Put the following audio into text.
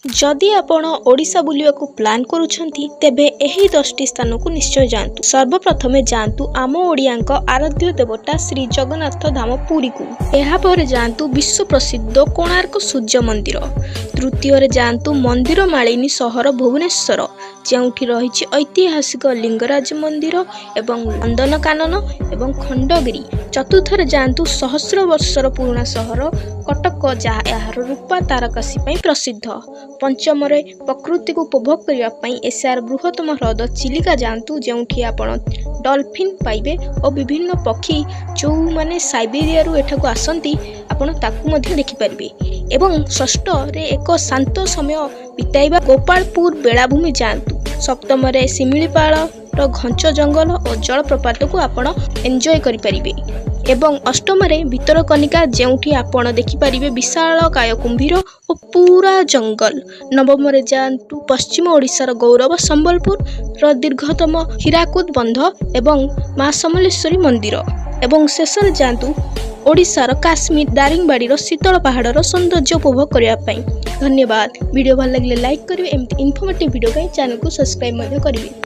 जदि आपण ओडिशा बुलिବାକୁ प्लान करूछंती तेबे एही 10टी स्थान को निश्चय जांतु। सर्वप्रथमे जांतु आम ओडियांक आराध्य देवता श्री जगन्नाथ धाम पुरी को। एहा पर जांतु विश्व प्रसिद्ध कोणार्क सूर्य मंदिर। तृतीय रे जांतु मंदिर मालिनी सहर भुवनेश्वर जेउठी रहिछि ऐतिहासिक लिंगराज मंदिर एवं नंदनकानन एवं खंडगिरी। चतुर्थ रे जांतु सहस्र वर्षर पुराना सहर कटक जहाँ यार रूपा तारकासी पई प्रसिद्ध। पंचम रे प्रकृति को उपभोग करिया पई एशियार बृहत्तम ह्रद चिलिका जांतु जेउठी आपण डॉल्फिन पाइबे और विभिन्न पक्षी जो माने साइबेरिया रु एठाको आसंती आपण ताकू मध्ये देखि परिबे। एवं षष्ठ रे एक शांत समय बिताइबा गोपालपुर बेलाभूमि जांतु। सप्तम रे सिमिलीपाल घंच जंगल और जलप्रपात को आपण एंजॉय करि परिबे। एवं अष्टम रे भितरकनिका जेउठी आपण देखि परिबे विशाल काय कुंभीर और पूरा जंगल। नवम रे जांतु पश्चिम ओडिशार गौरव संबलपुर र दीर्घतम हीराकुद बंध एवं मां समलेश्वरी मंदिर। एवं शेष रे जांतु ओडिशार काश्मीर दारिंगबाड़ी शीतल पहाड़ सौंदर्य उपभोग करने। धन्यवाद। वीडियो भल लगे लाइक करेंगे। एमती इनफॉर्मेटिव वीडियो चैनल को सब्सक्राइब करेंगे।